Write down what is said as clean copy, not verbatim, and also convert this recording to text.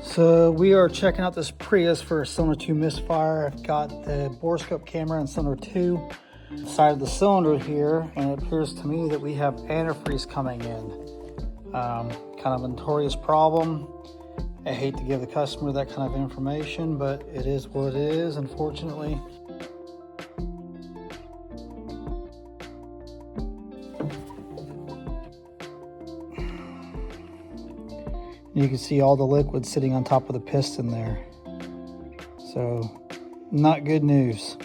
So we are checking out this Prius for cylinder 2 misfire. I've got the borescope camera in cylinder 2 side of the cylinder here, and it appears to me that we have antifreeze coming in. Kind of a notorious problem. I hate to give the customer that kind of information, but it is what it is, unfortunately. You can see all the liquid sitting on top of the piston there. So, not good news.